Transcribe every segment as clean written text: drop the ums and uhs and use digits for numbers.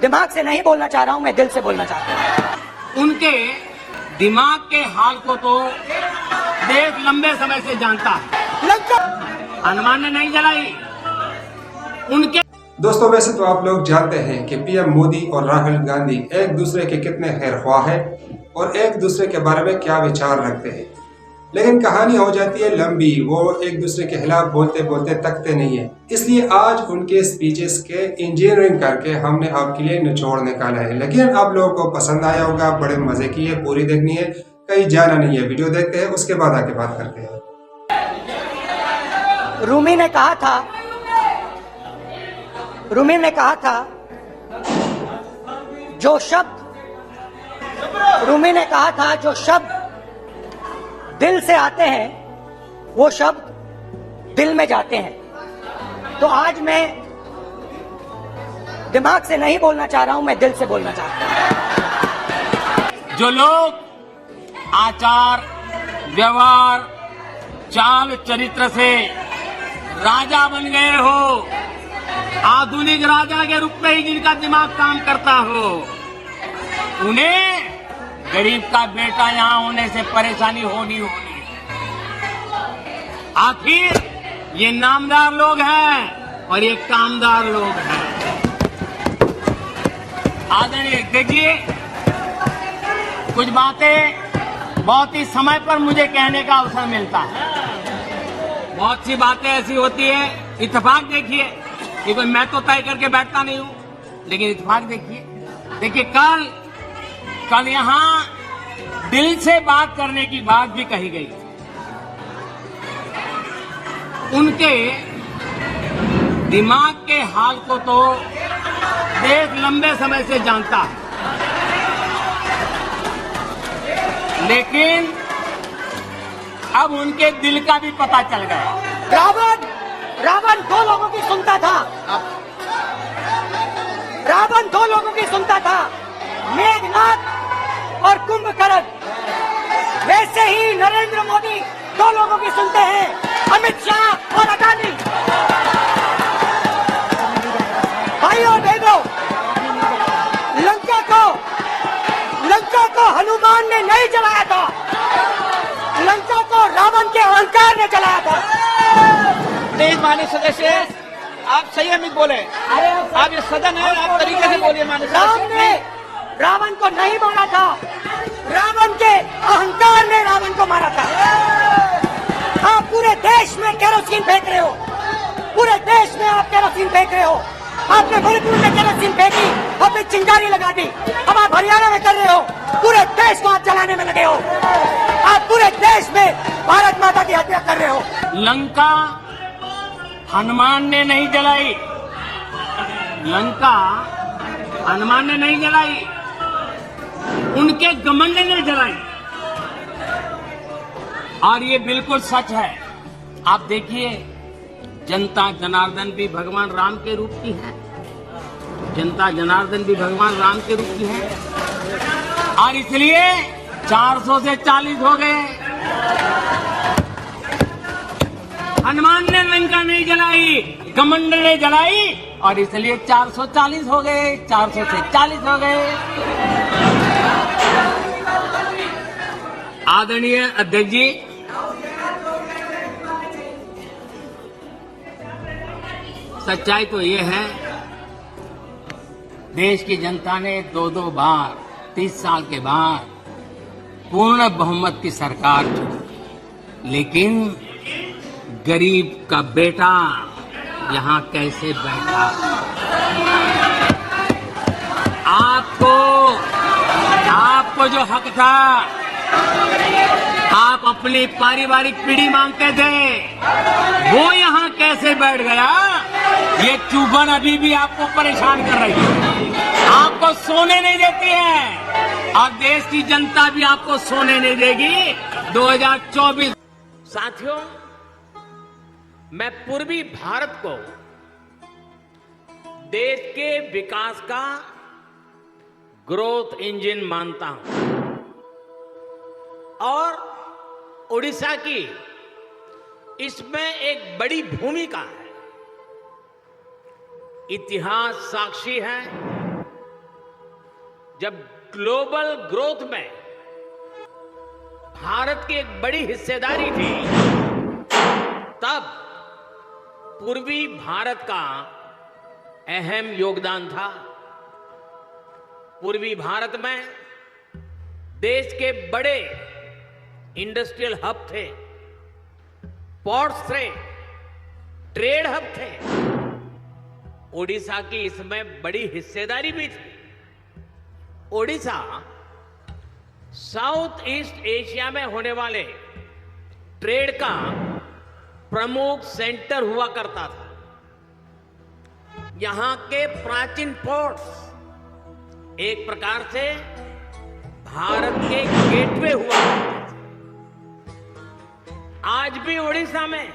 दिमाग से नहीं बोलना चाह रहा हूं, मैं दिल से बोलना चाहता हूं। उनके दिमाग के हाल को तो देश लंबे समय से जानता है। हनुमान ने नहीं जलाई उनके। दोस्तों, वैसे तो आप लोग जानते हैं कि पीएम मोदी और राहुल गांधी एक दूसरे के कितने खैरख्वाह हैं और एक दूसरे के बारे में क्या विचार रखते हैं, लेकिन कहानी हो जाती है लंबी। वो एक दूसरे के खिलाफ बोलते बोलते तकते नहीं है। इसलिए आज उनके स्पीचेस के इंजीनियरिंग करके हमने आपके लिए निचोड़ निकाला है। लेकिन आप लोगों को पसंद आया होगा, बड़े मजे की है, पूरी देखनी है, कहीं जाना नहीं है। वीडियो देखते हैं, उसके बाद आके बात करते हैं। रूमी ने कहा था जो शब्द दिल से आते हैं वो शब्द दिल में जाते हैं। तो आज मैं दिमाग से नहीं बोलना चाह रहा हूं, मैं दिल से बोलना चाहता हूं। जो लोग आचार व्यवहार चाल चरित्र से राजा बन गए हो, आधुनिक राजा के रूप में ही जिनका दिमाग काम करता हो, उन्हें गरीब का बेटा यहां होने से परेशानी होनी। आखिर ये नामदार लोग हैं और ये कामदार लोग हैं। आदरणीय, देखिए, कुछ बातें बहुत ही समय पर मुझे कहने का अवसर मिलता है। बहुत सी बातें ऐसी होती है, इत्तेफाक देखिए, ये कोई मैं तो तय करके बैठता नहीं हूं, लेकिन इत्तेफाक देखिए, कल यहां दिल से बात करने की बात भी कही गई। उनके दिमाग के हाल को तो देश लंबे समय से जानता है, लेकिन अब उनके दिल का भी पता चल गया। रावण दो लोगों की सुनता था, मेघनाथ और कुंभकर्ण। वैसे ही नरेंद्र मोदी दो लोगों की सुनते हैं, अमित शाह और अडानी। भाइयों बहनों, लंका को हनुमान ने नहीं जलाया था, लंका को रावण के अहंकार ने जलाया था। प्लीज माननीय सदस्य, आप संयमित बोले। आप ये सदन है, आप तरीके से बोलिए। माननीय राम ने रावण को नहीं मारा था, रावण के अहंकार ने रावण को मारा था। आप पूरे देश में केरोसिन फेंक रहे हो, पूरे देश में आप केरोसिन फेंक रहे हो। आपने मणिपुर में केरोसिन फेंकी, आपने चिंगारी लगा दी। अब आप हरियाणा में कर रहे हो, पूरे देश को आप जलाने में लगे हो। आप पूरे देश में भारत माता की हत्या कर रहे हो। लंका हनुमान ने नहीं जलाई, उनके घमंड ने जलाई। और ये बिल्कुल सच है। आप देखिए, जनता जनार्दन भी भगवान राम के रूप की है, और इसलिए 400 से 40 हो गए। हनुमान ने लंका नहीं जलाई, घमंड ने जलाई, और इसलिए 440 हो गए, 400 से 40 हो गए। आदरणीय अध्यक्ष जी, सच्चाई तो ये है, देश की जनता ने दो बार 30 साल के बाद पूर्ण बहुमत की सरकार चुनी, लेकिन गरीब का बेटा यहां कैसे बैठा? आपको जो हक था, आप अपनी पारिवारिक पीढ़ी मांगते थे, वो यहां कैसे बैठ गया? ये चुभन अभी भी आपको परेशान कर रही है, आपको सोने नहीं देती है, और देश की जनता भी आपको सोने नहीं देगी। 2024 साथियों, मैं पूर्वी भारत को देश के विकास का ग्रोथ इंजन मानता हूं, और उड़ीसा की इसमें एक बड़ी भूमिका है। इतिहास साक्षी है जब ग्लोबल ग्रोथ में भारत की एक बड़ी हिस्सेदारी थी, तब पूर्वी भारत का अहम योगदान था। पूर्वी भारत में देश के बड़े इंडस्ट्रियल हब थे, पोर्ट्स थे, ट्रेड हब थे। ओडिशा की इसमें बड़ी हिस्सेदारी भी थी। ओडिशा साउथ ईस्ट एशिया में होने वाले ट्रेड का प्रमुख सेंटर हुआ करता था। यहां के प्राचीन पोर्ट्स एक प्रकार से भारत के गेटवे हुआ करते थे। आज भी ओडिशा में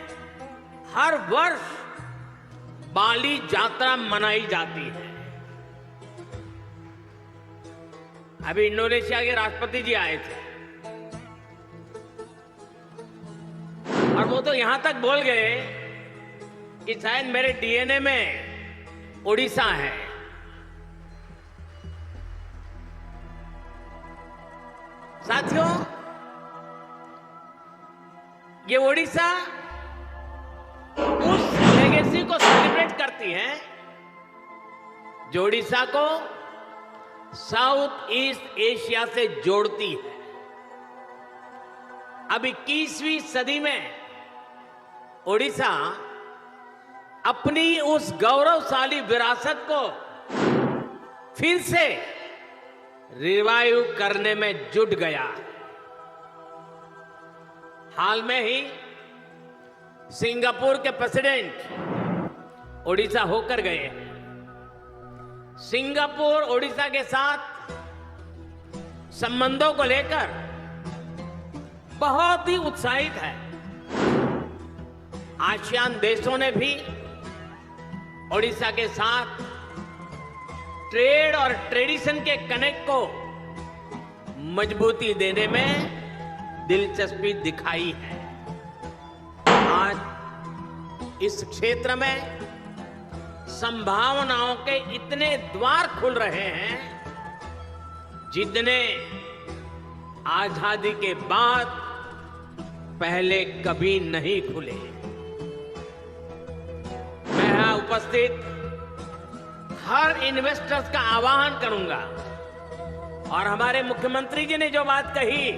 हर वर्ष बाली यात्रा मनाई जाती है। अभी इंडोनेशिया के राष्ट्रपति जी आए थे और वो तो यहां तक बोल गए कि शायद मेरे डीएनए में ओडिशा है। साथियों, ये ओडिशा उस लेगेसी को सेलिब्रेट करती है जो ओडिशा को साउथ ईस्ट एशिया से जोड़ती है। अब 21वीं सदी में ओडिशा अपनी उस गौरवशाली विरासत को फिर से रिवाइव करने में जुट गया। हाल में ही सिंगापुर के प्रेसिडेंट ओडिशा होकर गए हैं। सिंगापुर ओडिशा के साथ संबंधों को लेकर बहुत ही उत्साहित है। आसियान देशों ने भी ओडिशा के साथ ट्रेड और ट्रेडिशन के कनेक्ट को मजबूती देने में दिलचस्पी दिखाई है। आज इस क्षेत्र में संभावनाओं के इतने द्वार खुल रहे हैं जितने आजादी के बाद पहले कभी नहीं खुले। मैं यहां उपस्थित हर इन्वेस्टर्स का आह्वान करूंगा और हमारे मुख्यमंत्री जी ने जो बात कही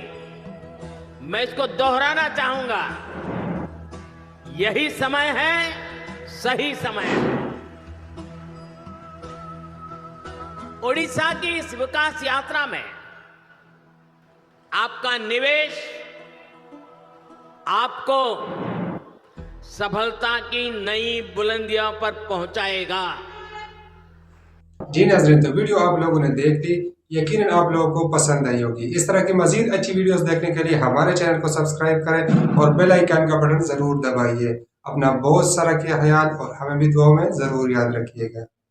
मैं इसको दोहराना चाहूंगा। यही समय है, सही समय है। ओडिशा की इस विकास यात्रा में आपका निवेश आपको सफलता की नई बुलंदियों पर पहुंचाएगा। जी नाज़रीन, तो वीडियो आप लोगों ने देख ली, यकीनन आप लोगों को पसंद आई होगी। इस तरह की मजीद अच्छी वीडियोस देखने के लिए हमारे चैनल को सब्सक्राइब करें और बेल आइकन का बटन जरूर दबाइए। अपना बहुत सारा ख्याल और हमें भी दुआ में जरूर याद रखिएगा।